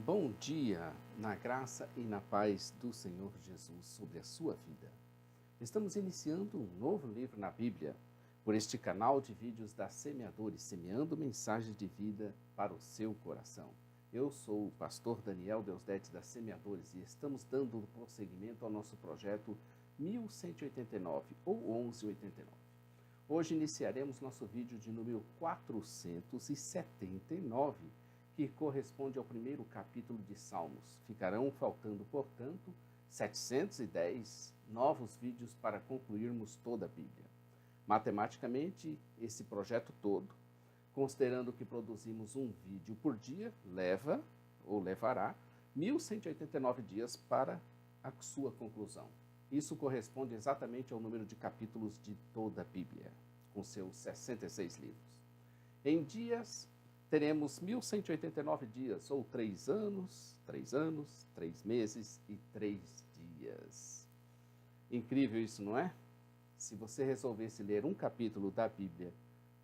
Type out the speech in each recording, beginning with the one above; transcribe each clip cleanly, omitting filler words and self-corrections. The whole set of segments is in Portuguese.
Bom dia, na graça e na paz do Senhor Jesus sobre a sua vida. Estamos iniciando um novo livro na Bíblia, por este canal de vídeos da Semeadores, semeando mensagens de vida para o seu coração. Eu sou o pastor Daniel Deusdete da Semeadores e estamos dando prosseguimento ao nosso projeto 1189 ou 1189. Hoje iniciaremos nosso vídeo de número 479, que corresponde ao primeiro capítulo de Salmos. Ficarão faltando, portanto, 710 novos vídeos para concluirmos toda a Bíblia. Matematicamente, esse projeto todo, considerando que produzimos um vídeo por dia, levará 1189 dias para a sua conclusão. Isso corresponde exatamente ao número de capítulos de toda a Bíblia, com seus 66 livros. Em dias, teremos 1189 dias, ou 3 anos, 3 meses e 3 dias. Incrível isso, não é? Se você resolvesse ler um capítulo da Bíblia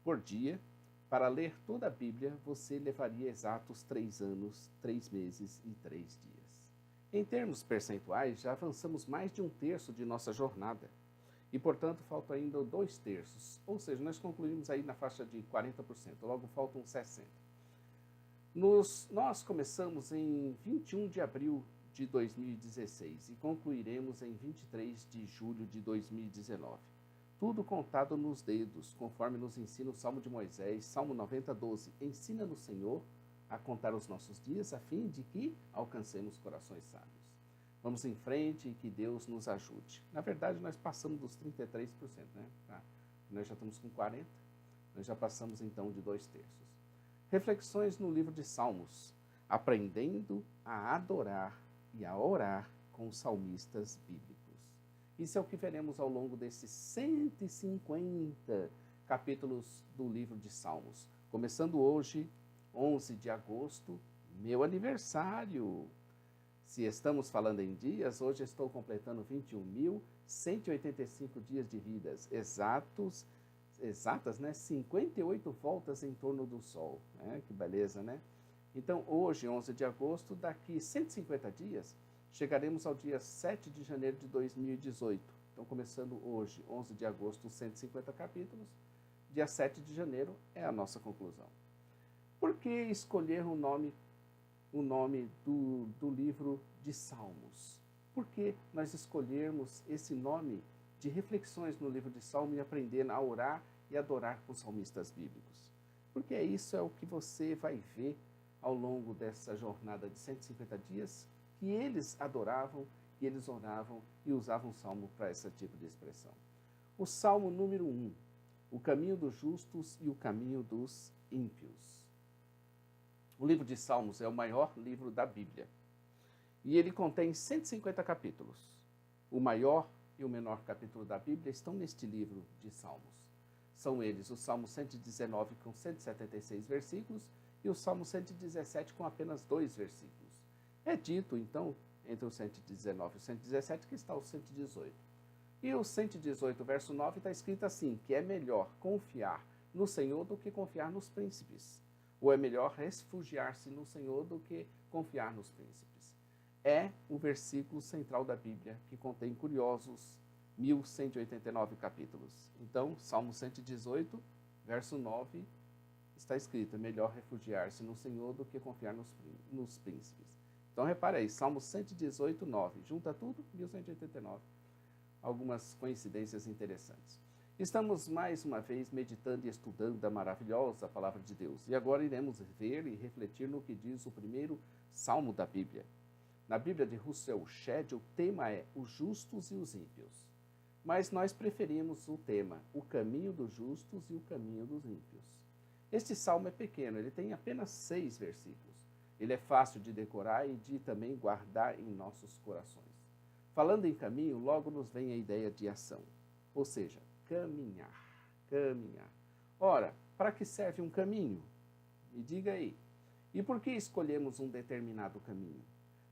por dia, para ler toda a Bíblia, você levaria exatos 3 anos, 3 meses e 3 dias. Em termos percentuais, já avançamos mais de 1/3 de nossa jornada. E, portanto, falta ainda 2/3, ou seja, nós concluímos aí na faixa de 40%, logo faltam 60%. Nós começamos em 21 de abril de 2016 e concluiremos em 23 de julho de 2019. Tudo contado nos dedos, conforme nos ensina o Salmo de Moisés, Salmo 90:12. Ensina-nos, Senhor, a contar os nossos dias, a fim de que alcancemos corações sábios. Vamos em frente e que Deus nos ajude. Na verdade, nós passamos dos 33%, né? Nós já estamos com 40%, nós já passamos então de 2/3. Reflexões no livro de Salmos, aprendendo a adorar e a orar com os salmistas bíblicos. Isso é o que veremos ao longo desses 150 capítulos do livro de Salmos. Começando hoje, 11 de agosto, meu aniversário. Se estamos falando em dias, hoje estou completando 21.185 dias de vidas, exatas, né? 58 voltas em torno do Sol, né? Que beleza, né? Então, hoje, 11 de agosto, daqui 150 dias, chegaremos ao dia 7 de janeiro de 2018. Então, começando hoje, 11 de agosto, 150 capítulos, dia 7 de janeiro é a nossa conclusão. Por que escolher o nome do livro de Salmos? Por que nós escolhermos esse nome de reflexões no livro de Salmos e aprender a orar e adorar com os salmistas bíblicos? Porque isso é o que você vai ver ao longo dessa jornada de 150 dias, que eles adoravam, que eles oravam e usavam o Salmo para esse tipo de expressão. O Salmo número 1, o caminho dos justos e o caminho dos ímpios. O livro de Salmos é o maior livro da Bíblia e ele contém 150 capítulos. O maior e o menor capítulo da Bíblia estão neste livro de Salmos. São eles o Salmo 119 com 176 versículos e o Salmo 117 com apenas 2 versículos. É dito, então, entre o 119 e o 117 que está o 118. E o 118, verso 9, está escrito assim, que é melhor confiar no Senhor do que confiar nos príncipes. Ou é melhor refugiar-se no Senhor do que confiar nos príncipes. É o versículo central da Bíblia, que contém curiosos 1189 capítulos. Então, Salmo 118, verso 9, está escrito, é melhor refugiar-se no Senhor do que confiar nos príncipes. Então, repare aí, Salmo 118, 9, junta tudo, 1189. Algumas coincidências interessantes. Estamos mais uma vez meditando e estudando a maravilhosa palavra de Deus. E agora iremos ver e refletir no que diz o primeiro salmo da Bíblia. Na Bíblia de Russell Shedd, o tema é os justos e os ímpios. Mas nós preferimos o tema, o caminho dos justos e o caminho dos ímpios. Este salmo é pequeno, ele tem apenas 6 versículos. Ele é fácil de decorar e de também guardar em nossos corações. Falando em caminho, logo nos vem a ideia de ação, ou seja, caminhar. Ora, para que serve um caminho? Me diga aí. E por que escolhemos um determinado caminho?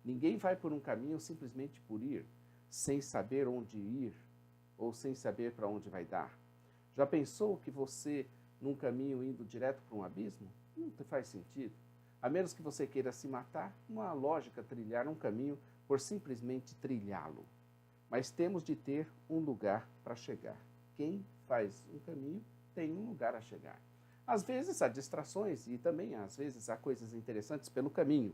Ninguém vai por um caminho simplesmente por ir, sem saber onde ir ou sem saber para onde vai dar. Já pensou que você, num caminho indo direto para um abismo? Não faz sentido. A menos que você queira se matar, não há lógica trilhar um caminho por simplesmente trilhá-lo. Mas temos de ter um lugar para chegar. Quem faz um caminho tem um lugar a chegar. Às vezes há distrações e também às vezes há coisas interessantes pelo caminho.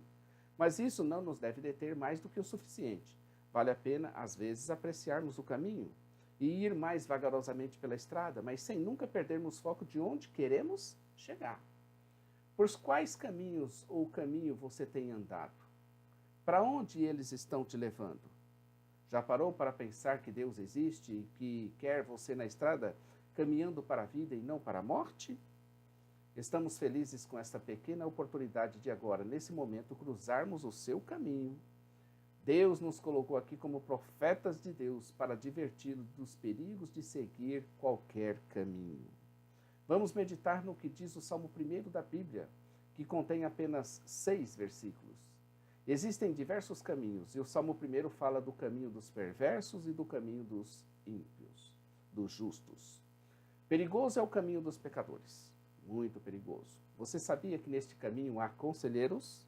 Mas isso não nos deve deter mais do que o suficiente. Vale a pena, às vezes, apreciarmos o caminho e ir mais vagarosamente pela estrada, mas sem nunca perdermos foco de onde queremos chegar. Por quais caminhos ou caminho você tem andado? Para onde eles estão te levando? Já parou para pensar que Deus existe e que quer você na estrada caminhando para a vida e não para a morte? Estamos felizes com esta pequena oportunidade de agora, nesse momento, cruzarmos o seu caminho. Deus nos colocou aqui como profetas de Deus para adverti-lo dos perigos de seguir qualquer caminho. Vamos meditar no que diz o Salmo 1 da Bíblia, que contém apenas 6 versículos. Existem diversos caminhos, e o Salmo 1 fala do caminho dos perversos e do caminho dos ímpios, dos justos. Perigoso é o caminho dos pecadores, muito perigoso. Você sabia que neste caminho há conselheiros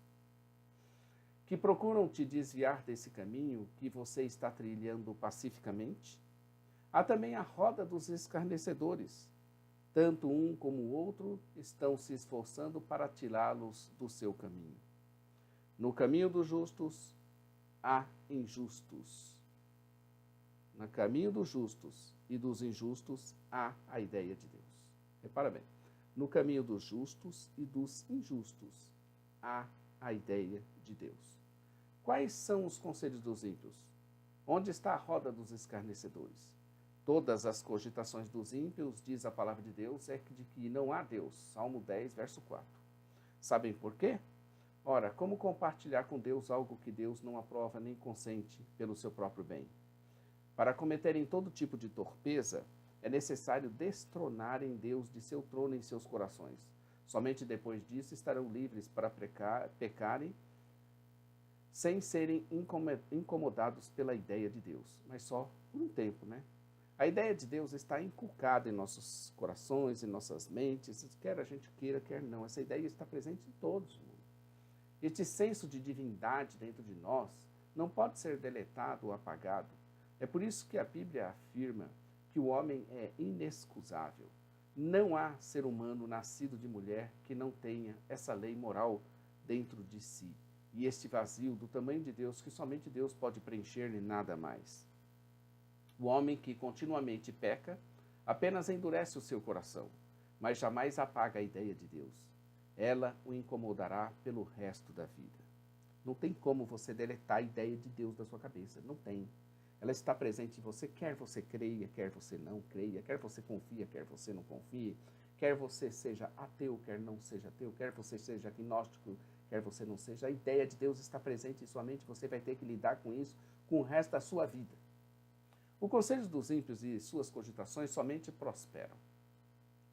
que procuram te desviar desse caminho que você está trilhando pacificamente? Há também a roda dos escarnecedores. Tanto um como o outro estão se esforçando para tirá-los do seu caminho. No caminho dos justos, há injustos. No caminho dos justos e dos injustos, há a ideia de Deus. Repara bem. No caminho dos justos e dos injustos, há a ideia de Deus. Quais são os conselhos dos ímpios? Onde está a roda dos escarnecedores? Todas as cogitações dos ímpios, diz a palavra de Deus, é de que não há Deus. Salmo 10, verso 4. Sabem por quê? Ora, como compartilhar com Deus algo que Deus não aprova nem consente pelo seu próprio bem? Para cometerem todo tipo de torpeza, é necessário destronarem Deus de seu trono em seus corações. Somente depois disso estarão livres para pecarem sem serem incomodados pela ideia de Deus. Mas só por um tempo, né? A ideia de Deus está inculcada em nossos corações, em nossas mentes, quer a gente queira, quer não. Essa ideia está presente em todos. Este senso de divindade dentro de nós não pode ser deletado ou apagado. É por isso que a Bíblia afirma que o homem é inexcusável. Não há ser humano nascido de mulher que não tenha essa lei moral dentro de si. E este vazio do tamanho de Deus que somente Deus pode preencher e nada mais. O homem que continuamente peca apenas endurece o seu coração, mas jamais apaga a ideia de Deus. Ela o incomodará pelo resto da vida. Não tem como você deletar a ideia de Deus da sua cabeça. Não tem. Ela está presente em você, quer você creia, quer você não creia, quer você confia, quer você não confie, quer você seja ateu, quer não seja ateu, quer você seja agnóstico, quer você não seja. A ideia de Deus está presente em sua mente, você vai ter que lidar com isso com o resto da sua vida. O conselho dos ímpios e suas cogitações somente prosperam,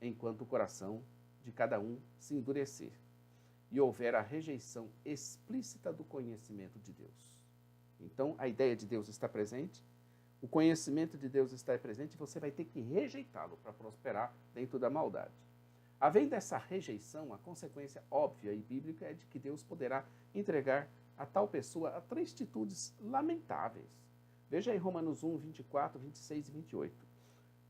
enquanto o coração de cada um se endurecer e houver a rejeição explícita do conhecimento de Deus. Então, a ideia de Deus está presente, o conhecimento de Deus está presente e você vai ter que rejeitá-lo para prosperar dentro da maldade. Havendo essa rejeição, a consequência óbvia e bíblica é de que Deus poderá entregar a tal pessoa a 3 atitudes lamentáveis. Veja aí Romanos 1, 24, 26 e 28.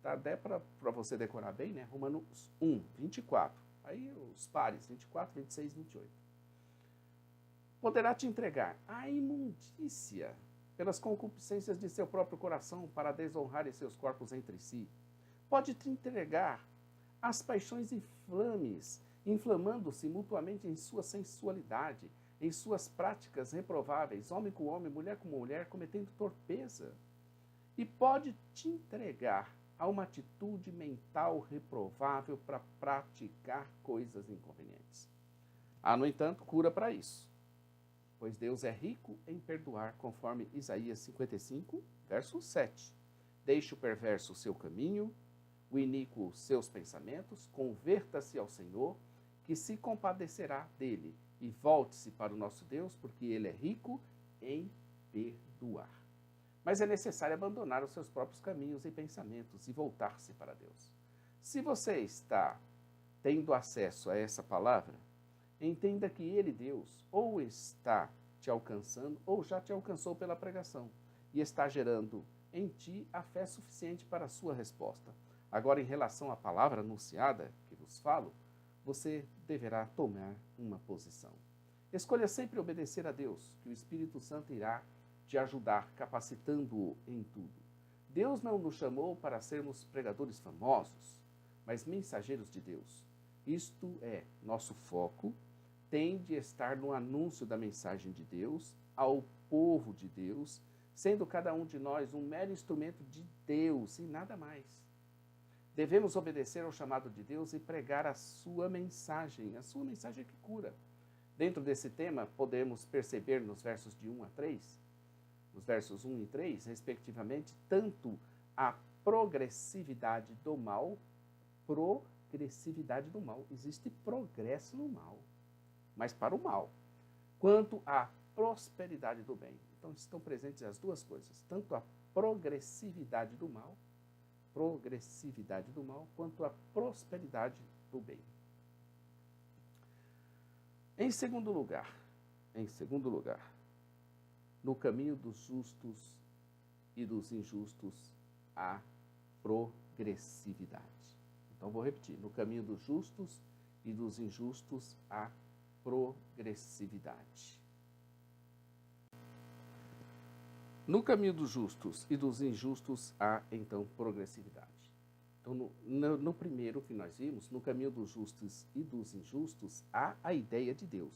Tá até para você decorar bem, né? Romanos 1, 24. Aí os pares, 24, 26 e 28. Poderá te entregar a imundícia pelas concupiscências de seu próprio coração para desonrarem seus corpos entre si. Pode te entregar às paixões infames, inflamando-se mutuamente em sua sensualidade, em suas práticas reprováveis, homem com homem, mulher com mulher, cometendo torpeza. E pode te entregar a uma atitude mental reprovável para praticar coisas inconvenientes. Há, no entanto, cura para isso, pois Deus é rico em perdoar, conforme Isaías 55, verso 7. Deixe o perverso o seu caminho, o iníquo seus pensamentos, converta-se ao Senhor, que se compadecerá dele, e volte-se para o nosso Deus, porque ele é rico em perdoar. Mas é necessário abandonar os seus próprios caminhos e pensamentos e voltar-se para Deus. Se você está tendo acesso a essa palavra, Entenda que Ele, Deus, ou está te alcançando, ou já te alcançou pela pregação, e está gerando em ti a fé suficiente para a sua resposta. Agora, em relação à palavra anunciada que vos falo, você deverá tomar uma posição. Escolha sempre obedecer a Deus, que o Espírito Santo irá te ajudar, capacitando-o em tudo. Deus não nos chamou para sermos pregadores famosos, mas mensageiros de Deus. Isto é, nosso foco tem de estar no anúncio da mensagem de Deus ao povo de Deus, sendo cada um de nós um mero instrumento de Deus e nada mais. Devemos obedecer ao chamado de Deus e pregar a sua mensagem que cura. Dentro desse tema, podemos perceber nos versos de 1 a 3, nos versos 1 e 3, respectivamente, tanto a progressividade do mal, existe progresso no mal, mas para o mal, quanto a prosperidade do bem. Então estão presentes as duas coisas, tanto a progressividade do mal, quanto a prosperidade do bem. Em segundo lugar, no caminho dos justos e dos injustos há progressividade. Então vou repetir, no caminho dos justos e dos injustos há progressividade. No caminho dos justos e dos injustos há, então, progressividade. Então, no primeiro que nós vimos, no caminho dos justos e dos injustos, há a ideia de Deus.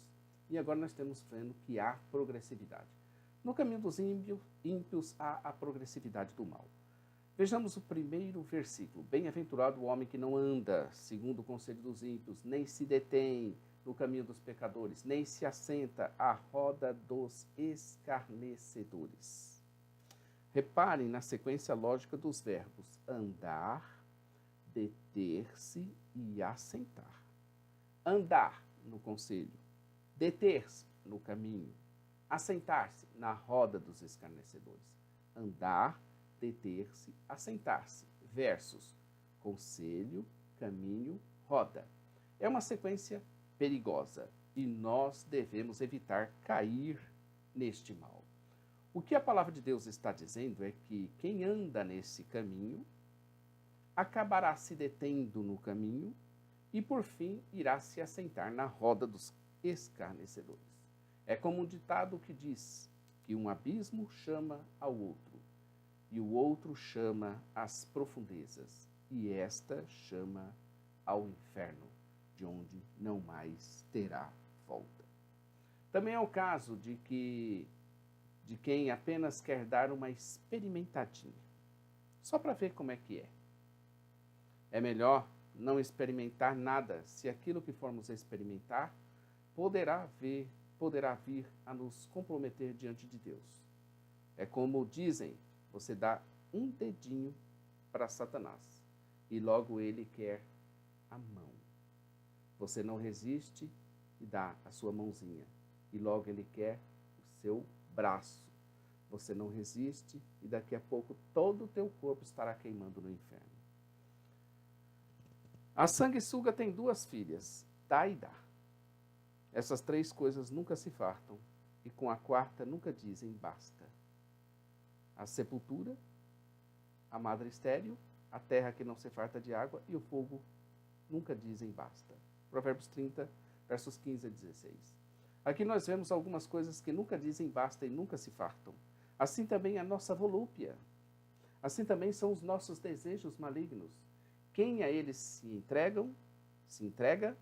E agora nós estamos vendo que há progressividade. No caminho dos ímpios há a progressividade do mal. Vejamos o primeiro versículo. Bem-aventurado o homem que não anda segundo o conselho dos ímpios, nem se detém no caminho dos pecadores, nem se assenta à roda dos escarnecedores. Reparem na sequência lógica dos verbos andar, deter-se e assentar. Andar no conselho, deter-se no caminho, assentar-se na roda dos escarnecedores. Andar, deter-se, assentar-se. Versos conselho, caminho, roda. É uma sequência perigosa e nós devemos evitar cair neste mal. O que a palavra de Deus está dizendo é que quem anda nesse caminho acabará se detendo no caminho e, por fim, irá se assentar na roda dos escarnecedores. É como um ditado que diz que um abismo chama ao outro, e o outro chama às profundezas, e esta chama ao inferno, de onde não mais terá volta. Também é o caso de quem apenas quer dar uma experimentadinha, só para ver como é que é. É melhor não experimentar nada, se aquilo que formos experimentar poderá vir a nos comprometer diante de Deus. É como dizem, você dá um dedinho para Satanás e logo ele quer a mão. Você não resiste e dá a sua mãozinha e logo ele quer o seu braço. Você não resiste e daqui a pouco todo o teu corpo estará queimando no inferno. A sanguessuga tem duas filhas, dá e dá. Essas três coisas nunca se fartam e com a quarta nunca dizem basta. A sepultura, a madre estéril, a terra que não se farta de água e o fogo nunca dizem basta. Provérbios 30, versos 15 a 16. Aqui nós vemos algumas coisas que nunca dizem basta e nunca se fartam. Assim também a nossa volúpia. Assim também são os nossos desejos malignos. Quem a eles se entrega,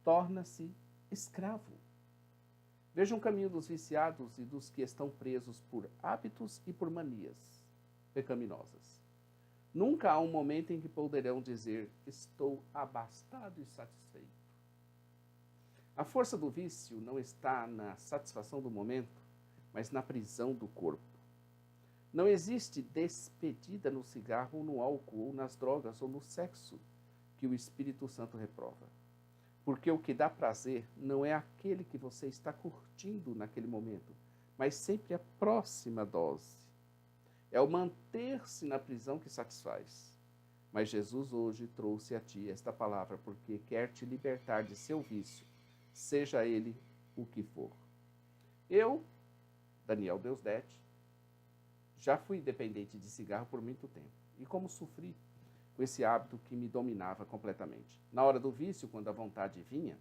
torna-se escravo. Vejam o caminho dos viciados e dos que estão presos por hábitos e por manias pecaminosas. Nunca há um momento em que poderão dizer, estou abastado e satisfeito. A força do vício não está na satisfação do momento, mas na prisão do corpo. Não existe despedida no cigarro ou no álcool, ou nas drogas, ou no sexo, que o Espírito Santo reprova. Porque o que dá prazer não é aquele que você está curtindo naquele momento, mas sempre a próxima dose. É o manter-se na prisão que satisfaz. Mas Jesus hoje trouxe a ti esta palavra porque quer te libertar de seu vício, seja ele o que for. Eu, Daniel Deusdete, já fui dependente de cigarro por muito tempo. E como sofri com esse hábito que me dominava completamente. Na hora do vício, quando a vontade vinha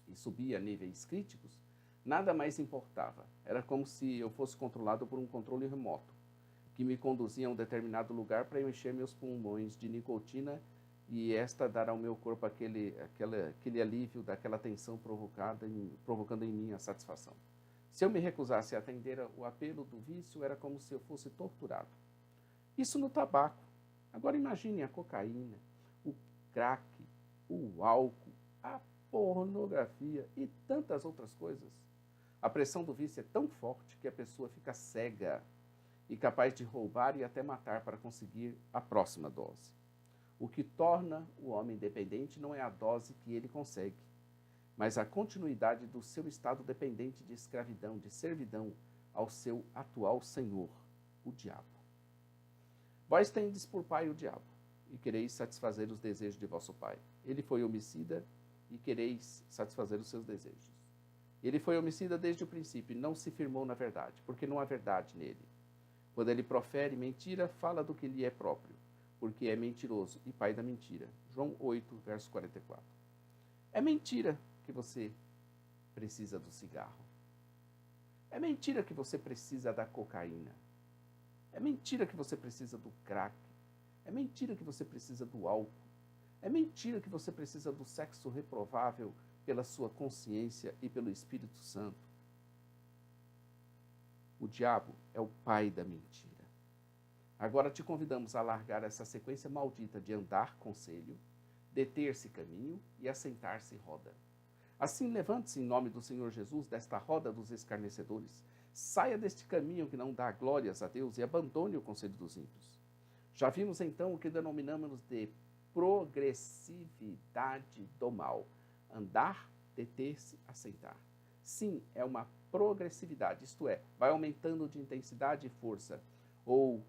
e subia a níveis críticos, nada mais importava. Era como se eu fosse controlado por um controle remoto, que me conduzia a um determinado lugar para eu encher meus pulmões de nicotina e esta dar ao meu corpo aquele alívio daquela tensão provocando em mim a satisfação. Se eu me recusasse a atender o apelo do vício, era como se eu fosse torturado. Isso no tabaco. Agora imagine a cocaína, o crack, o álcool, a pornografia e tantas outras coisas. A pressão do vício é tão forte que a pessoa fica cega e capaz de roubar e até matar para conseguir a próxima dose. O que torna o homem dependente não é a dose que ele consegue, mas a continuidade do seu estado dependente de escravidão, de servidão ao seu atual senhor, o diabo. Vós tendes por pai o diabo, e quereis satisfazer os desejos de vosso pai. Ele foi homicida, e quereis satisfazer os seus desejos. Ele foi homicida desde o princípio, e não se firmou na verdade, porque não há verdade nele. Quando ele profere mentira, fala do que lhe é próprio, porque é mentiroso e pai da mentira. João 8, verso 44. É mentira que você precisa do cigarro. É mentira que você precisa da cocaína. É mentira que você precisa do crack. É mentira que você precisa do álcool. É mentira que você precisa do sexo reprovável pela sua consciência e pelo Espírito Santo. O diabo é o pai da mentira. Agora te convidamos a largar essa sequência maldita de andar conselho, deter-se caminho e assentar-se roda. Assim, levante-se em nome do Senhor Jesus desta roda dos escarnecedores. Saia deste caminho que não dá glórias a Deus e abandone o conselho dos ímpios. Já vimos então o que denominamos de progressividade do mal. Andar, deter-se, assentar. Sim, é uma progressividade, isto é, vai aumentando de intensidade e força, ou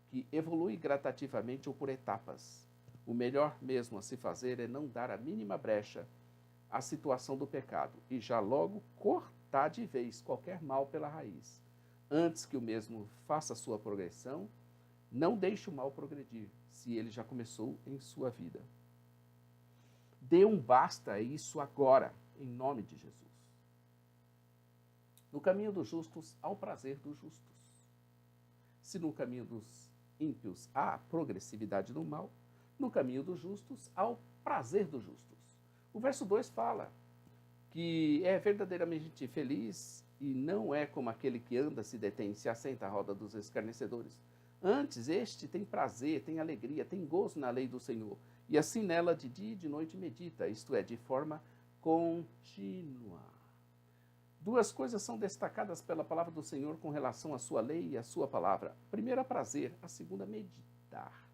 que evolui gradativamente ou por etapas. O melhor mesmo a se fazer é não dar a mínima brecha à situação do pecado e já logo cortar de vez qualquer mal pela raiz. Antes que o mesmo faça sua progressão, não deixe o mal progredir, se ele já começou em sua vida. Dê um basta a isso agora, em nome de Jesus. No caminho dos justos, há o prazer dos justos. Se no caminho dos ímpios há a progressividade do mal, no caminho dos justos há o prazer dos justos. O verso 2 fala que é verdadeiramente feliz e não é como aquele que anda, se detém, se assenta à roda dos escarnecedores. Antes, este tem prazer, tem alegria, tem gozo na lei do Senhor, e assim nela de dia e de noite medita, isto é, de forma contínua. Duas coisas são destacadas pela palavra do Senhor com relação à sua lei e à sua palavra. A primeira, prazer, a segunda, meditar.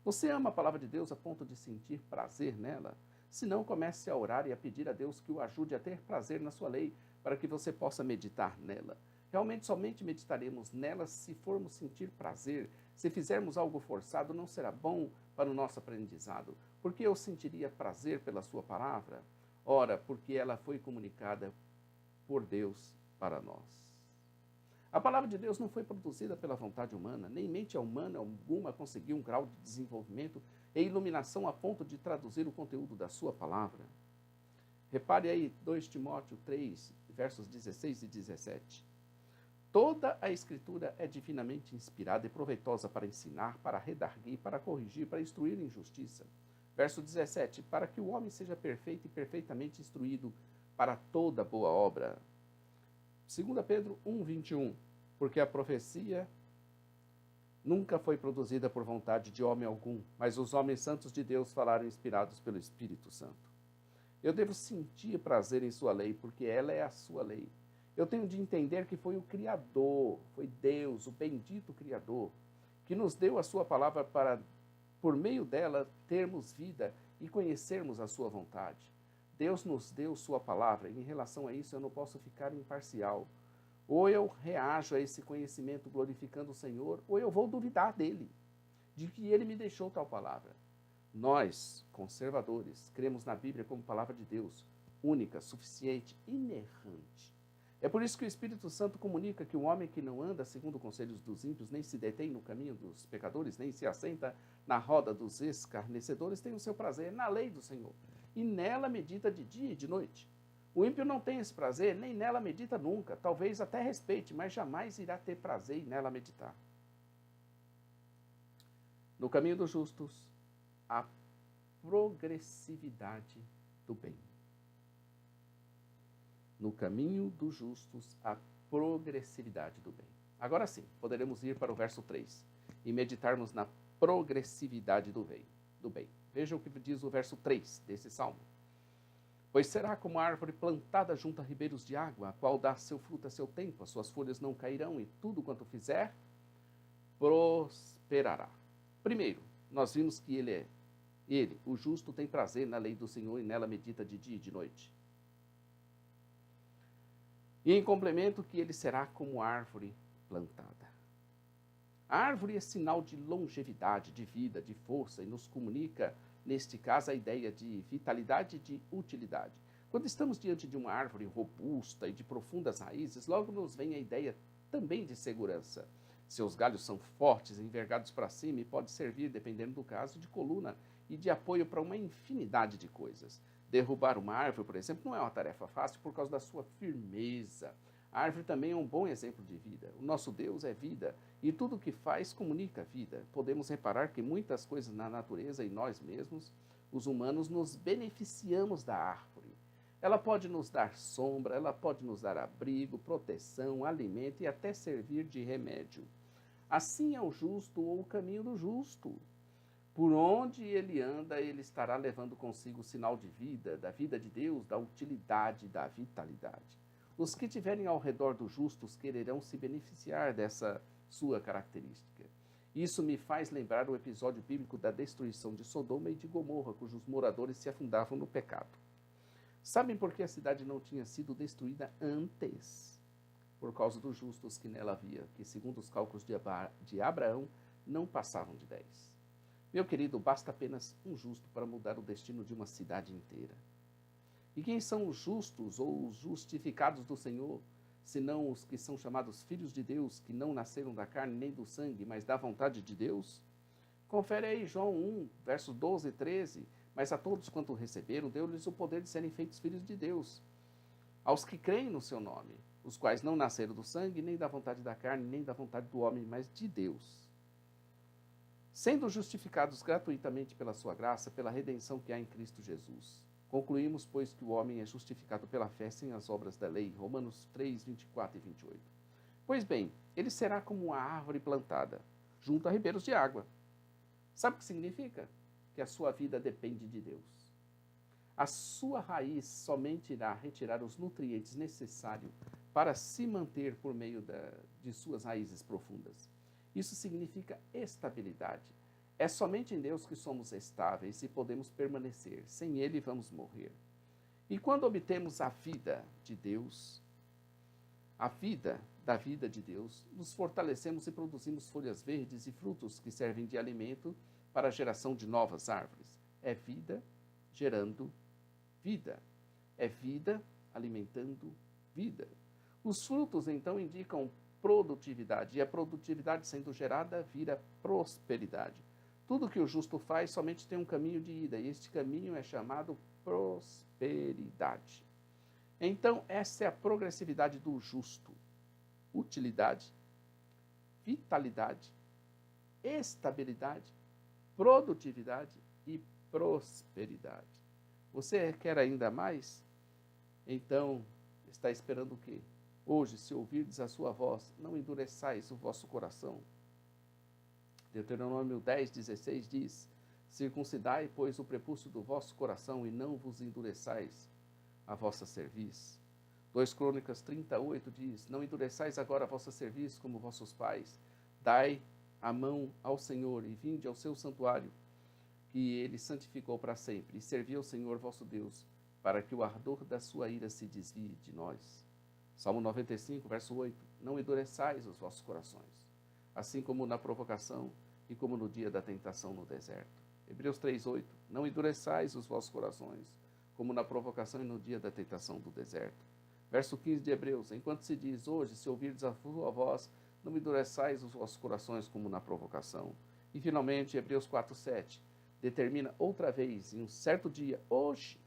Você ama a palavra de Deus a ponto de sentir prazer nela? Se não, comece a orar e a pedir a Deus que o ajude a ter prazer na sua lei, para que você possa meditar nela. Realmente, somente meditaremos nela se formos sentir prazer. Se fizermos algo forçado, não será bom para o nosso aprendizado. Por que eu sentiria prazer pela sua palavra? Ora, porque ela foi comunicada por Deus para nós. A palavra de Deus não foi produzida pela vontade humana, nem mente humana alguma conseguiu um grau de desenvolvimento e iluminação a ponto de traduzir o conteúdo da sua palavra. Repare aí 2 Timóteo 3, versos 16 e 17. Toda a Escritura é divinamente inspirada e proveitosa para ensinar, para redarguir, para corrigir, para instruir em justiça. Verso 17. Para que o homem seja perfeito e perfeitamente instruído para toda boa obra. 2 Pedro 1, 21. Porque a profecia nunca foi produzida por vontade de homem algum, mas os homens santos de Deus falaram inspirados pelo Espírito Santo. Eu devo sentir prazer em sua lei, porque ela é a sua lei. Eu tenho de entender que foi o Criador, foi Deus, o bendito Criador, que nos deu a sua palavra para, por meio dela, termos vida e conhecermos a sua vontade. Deus nos deu sua palavra e em relação a isso eu não posso ficar imparcial. Ou eu reajo a esse conhecimento glorificando o Senhor, ou eu vou duvidar dele, de que ele me deixou tal palavra. Nós, conservadores, cremos na Bíblia como palavra de Deus, única, suficiente, inerrante. É por isso que o Espírito Santo comunica que o homem que não anda segundo os conselhos dos ímpios, nem se detém no caminho dos pecadores, nem se assenta na roda dos escarnecedores, tem o seu prazer na lei do Senhor, e nela medita de dia e de noite. O ímpio não tem esse prazer, nem nela medita nunca. Talvez até respeite, mas jamais irá ter prazer em nela meditar. No caminho dos justos, a progressividade do bem. No caminho dos justos, a progressividade do bem. Agora sim, poderemos ir para o verso 3 e meditarmos na progressividade do bem. Veja o que diz o verso 3 desse salmo. Pois será como a árvore plantada junto a ribeiros de água, a qual dá seu fruto a seu tempo, as suas folhas não cairão, e tudo quanto fizer, prosperará. Primeiro, nós vimos que ele, o justo, tem prazer na lei do Senhor e nela medita de dia e de noite. E em complemento que ele será como árvore plantada. A árvore é sinal de longevidade, de vida, de força, e nos comunica, neste caso, a ideia de vitalidade e de utilidade. Quando estamos diante de uma árvore robusta e de profundas raízes, logo nos vem a ideia também de segurança. Seus galhos são fortes, envergados para cima e pode servir, dependendo do caso, de coluna e de apoio para uma infinidade de coisas. Derrubar uma árvore, por exemplo, não é uma tarefa fácil por causa da sua firmeza. A árvore também é um bom exemplo de vida. O nosso Deus é vida e tudo o que faz comunica vida. Podemos reparar que muitas coisas na natureza e nós mesmos, os humanos, nos beneficiamos da árvore. Ela pode nos dar sombra, ela pode nos dar abrigo, proteção, alimento e até servir de remédio. Assim é o justo ou o caminho do justo. Por onde ele anda, ele estará levando consigo o sinal de vida, da vida de Deus, da utilidade, da vitalidade. Os que estiverem ao redor dos justos quererão se beneficiar dessa sua característica. Isso me faz lembrar o episódio bíblico da destruição de Sodoma e de Gomorra, cujos moradores se afundavam no pecado. Sabem por que a cidade não tinha sido destruída antes? Por causa dos justos que nela havia, que segundo os cálculos de Abraão, não passavam de 10. Meu querido, basta apenas um justo para mudar o destino de uma cidade inteira. E quem são os justos ou os justificados do Senhor, senão os que são chamados filhos de Deus, que não nasceram da carne nem do sangue, mas da vontade de Deus? Confere aí João 1, versos 12 e 13. Mas a todos quanto receberam, deu-lhes o poder de serem feitos filhos de Deus, aos que creem no seu nome, os quais não nasceram do sangue, nem da vontade da carne, nem da vontade do homem, mas de Deus. Sendo justificados gratuitamente pela sua graça, pela redenção que há em Cristo Jesus. Concluímos, pois, que o homem é justificado pela fé sem as obras da lei. Romanos 3, 24 e 28. Pois bem, ele será como uma árvore plantada, junto a ribeiros de água. Sabe o que significa? Que a sua vida depende de Deus. A sua raiz somente irá retirar os nutrientes necessários para se manter por meio de suas raízes profundas. Isso significa estabilidade. É somente em Deus que somos estáveis e podemos permanecer. Sem Ele, vamos morrer. E quando obtemos a vida de Deus, a vida da vida de Deus, nos fortalecemos e produzimos folhas verdes e frutos que servem de alimento para a geração de novas árvores. É vida gerando vida. É vida alimentando vida. Os frutos, então, indicam produtividade, e a produtividade sendo gerada vira prosperidade. Tudo que o justo faz somente tem um caminho de ida, e este caminho é chamado prosperidade. Então, essa é a progressividade do justo. Utilidade, vitalidade, estabilidade, produtividade e prosperidade. Você quer ainda mais? Então, está esperando o quê? Hoje, se ouvirdes a sua voz, não endureçais o vosso coração. Deuteronômio 10, 16 diz: circuncidai, pois, o prepúcio do vosso coração e não vos endureçais a vossa cerviz. 2 Crônicas 38 diz: não endureçais agora a vossa cerviz como vossos pais. Dai a mão ao Senhor e vinde ao seu santuário, que ele santificou para sempre, e servi ao Senhor vosso Deus, para que o ardor da sua ira se desvie de nós. Salmo 95, verso 8. Não endureçais os vossos corações, assim como na provocação e como no dia da tentação no deserto. Hebreus 3, 8. Não endureçais os vossos corações, como na provocação e no dia da tentação do deserto. Verso 15 de Hebreus, enquanto se diz, hoje, se ouvirdes a sua voz, não endureçais os vossos corações como na provocação. E finalmente, Hebreus 4:7, determina outra vez, em um certo dia, hoje,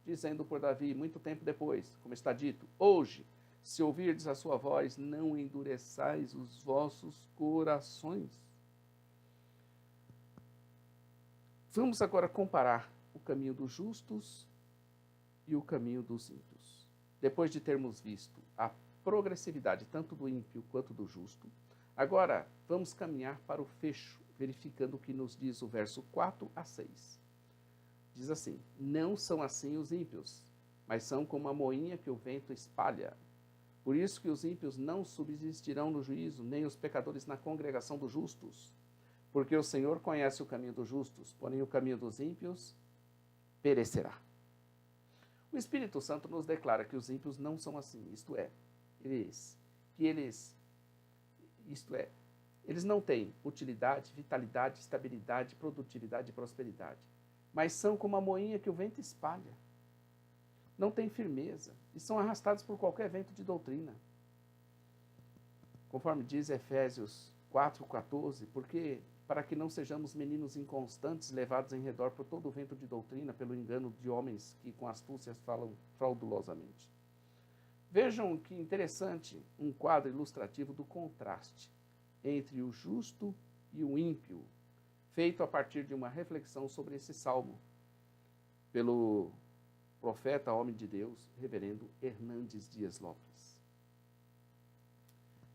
dizendo por Davi, muito tempo depois, como está dito, hoje, se ouvirdes a sua voz, não endureçais os vossos corações. Vamos agora comparar o caminho dos justos e o caminho dos ímpios. Depois de termos visto a progressividade tanto do ímpio quanto do justo, agora vamos caminhar para o fecho, verificando o que nos diz o verso 4 a 6. Diz assim, não são assim os ímpios, mas são como a moinha que o vento espalha. Por isso que os ímpios não subsistirão no juízo, nem os pecadores na congregação dos justos. Porque o Senhor conhece o caminho dos justos, porém o caminho dos ímpios perecerá. O Espírito Santo nos declara que os ímpios não são assim, eles não têm utilidade, vitalidade, estabilidade, produtividade e prosperidade, mas são como a moinha que o vento espalha. Não têm firmeza e são arrastados por qualquer vento de doutrina. Conforme diz Efésios 4:14, porque para que não sejamos meninos inconstantes, levados em redor por todo o vento de doutrina, pelo engano de homens que com astúcia falam fraudulosamente. Vejam que interessante um quadro ilustrativo do contraste entre o justo e o ímpio, feito a partir de uma reflexão sobre esse salmo, pelo profeta, homem de Deus, reverendo Hernandes Dias Lopes.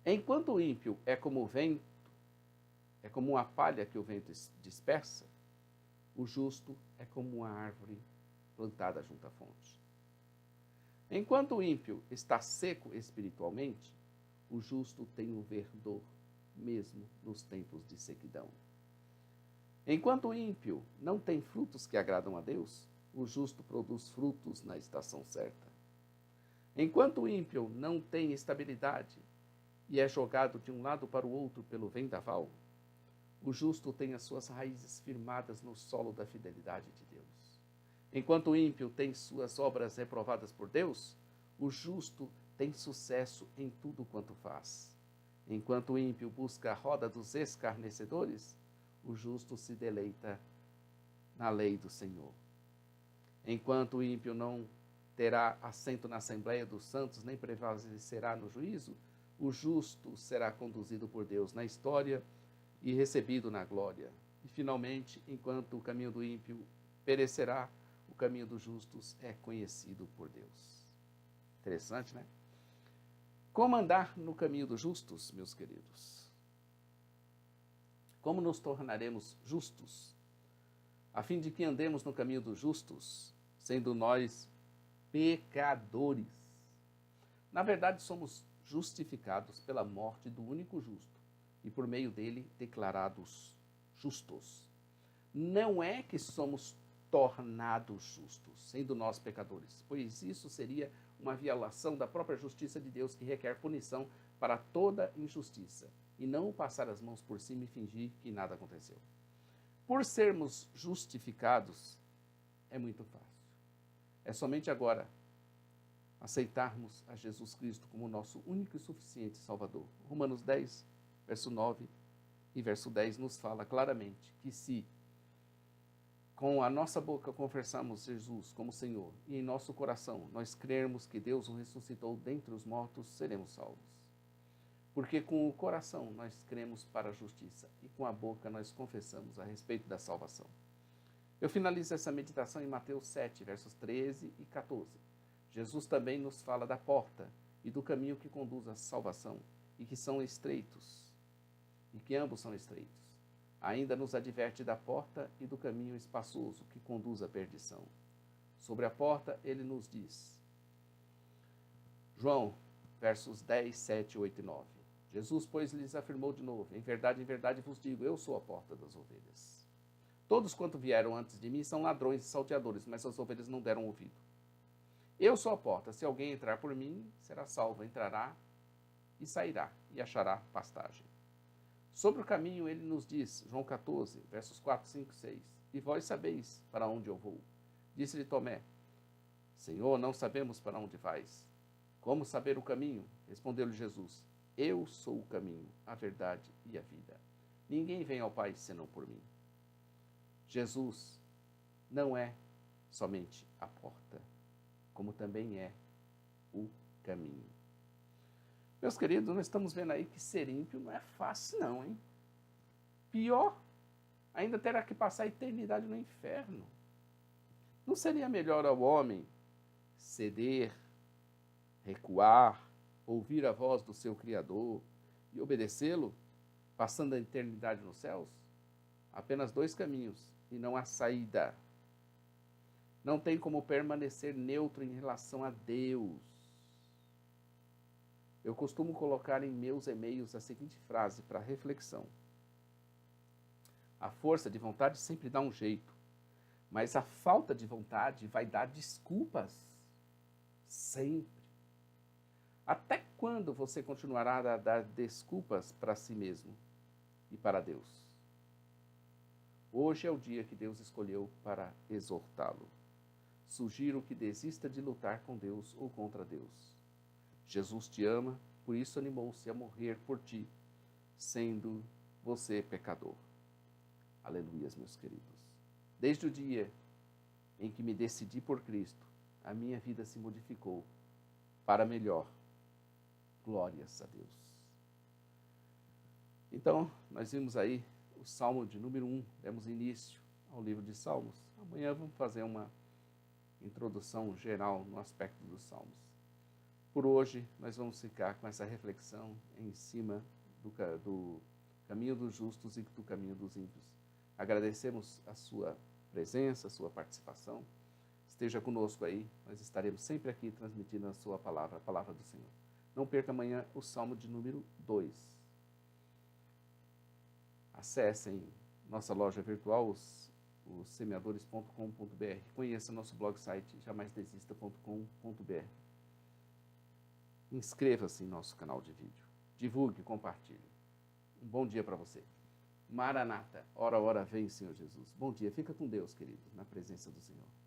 Enquanto o ímpio é como o vento, é como uma palha que o vento dispersa, o justo é como uma árvore plantada junto à fonte. Enquanto o ímpio está seco espiritualmente, o justo tem o verdor, mesmo nos tempos de sequidão. Enquanto o ímpio não tem frutos que agradam a Deus, o justo produz frutos na estação certa. Enquanto o ímpio não tem estabilidade e é jogado de um lado para o outro pelo vendaval, o justo tem as suas raízes firmadas no solo da fidelidade de Deus. Enquanto o ímpio tem suas obras reprovadas por Deus, o justo tem sucesso em tudo quanto faz. Enquanto o ímpio busca a roda dos escarnecedores, o justo se deleita na lei do Senhor. Enquanto o ímpio não terá assento na Assembleia dos Santos, nem prevalecerá no juízo, o justo será conduzido por Deus na história e recebido na glória. E, finalmente, enquanto o caminho do ímpio perecerá, o caminho dos justos é conhecido por Deus. Interessante, né? Como andar no caminho dos justos, meus queridos? Como nos tornaremos justos? A fim de que andemos no caminho dos justos, sendo nós pecadores. Na verdade, somos justificados pela morte do único justo e por meio dele declarados justos. Não é que somos tornados justos, sendo nós pecadores, pois isso seria uma violação da própria justiça de Deus que requer punição para toda injustiça e não passar as mãos por cima e fingir que nada aconteceu. Por sermos justificados, é muito fácil. É somente agora aceitarmos a Jesus Cristo como nosso único e suficiente Salvador. Romanos 10, verso 9 e verso 10 nos fala claramente que se com a nossa boca confessarmos Jesus como Senhor e em nosso coração nós crermos que Deus o ressuscitou dentre os mortos, seremos salvos. Porque com o coração nós cremos para a justiça e com a boca nós confessamos a respeito da salvação. Eu finalizo essa meditação em Mateus 7, versos 13 e 14. Jesus também nos fala da porta e do caminho que conduz à salvação e que são estreitos, e que ambos são estreitos. Ainda nos adverte da porta e do caminho espaçoso que conduz à perdição. Sobre a porta, ele nos diz, João, versos 10, 7, 8 e 9. Jesus, pois, lhes afirmou de novo, em verdade vos digo, eu sou a porta das ovelhas. Todos quanto vieram antes de mim são ladrões e salteadores, mas as ovelhas não deram ouvido. Eu sou a porta, se alguém entrar por mim, será salvo, entrará e sairá, e achará pastagem. Sobre o caminho ele nos diz, João 14, versos 4, 5, 6, e vós sabeis para onde eu vou. Disse-lhe Tomé, Senhor, não sabemos para onde vais. Como saber o caminho? Respondeu-lhe Jesus: Eu sou o caminho, a verdade e a vida. Ninguém vem ao Pai senão por mim. Jesus não é somente a porta, como também é o caminho. Meus queridos, nós estamos vendo aí que ser ímpio não é fácil não, hein? Pior, ainda terá que passar a eternidade no inferno. Não seria melhor ao homem ceder, recuar, ouvir a voz do seu Criador e obedecê-lo, passando a eternidade nos céus? Apenas dois caminhos e não há saída. Não tem como permanecer neutro em relação a Deus. Eu costumo colocar em meus e-mails a seguinte frase para reflexão: a força de vontade sempre dá um jeito, mas a falta de vontade vai dar desculpas. Sempre. Até quando você continuará a dar desculpas para si mesmo e para Deus? Hoje é o dia que Deus escolheu para exortá-lo. Sugiro que desista de lutar com Deus ou contra Deus. Jesus te ama, por isso animou-se a morrer por ti, sendo você pecador. Aleluias, meus queridos. Desde o dia em que me decidi por Cristo, a minha vida se modificou para melhor. Glórias a Deus. Então, nós vimos aí o Salmo de número 1, demos início ao livro de Salmos. Amanhã vamos fazer uma introdução geral no aspecto dos Salmos. Por hoje, nós vamos ficar com essa reflexão em cima do caminho dos justos e do caminho dos ímpios. Agradecemos a sua presença, a sua participação. Esteja conosco aí, nós estaremos sempre aqui transmitindo a sua palavra, a palavra do Senhor. Não perca amanhã o Salmo de número 2. Acessem nossa loja virtual, os semeadores.com.br. Conheça nosso blog site jamaisdesista.com.br. Inscreva-se em nosso canal de vídeo. Divulgue e compartilhe. Um bom dia para você. Maranata, ora, ora, vem, Senhor Jesus. Bom dia, fica com Deus, querido, na presença do Senhor.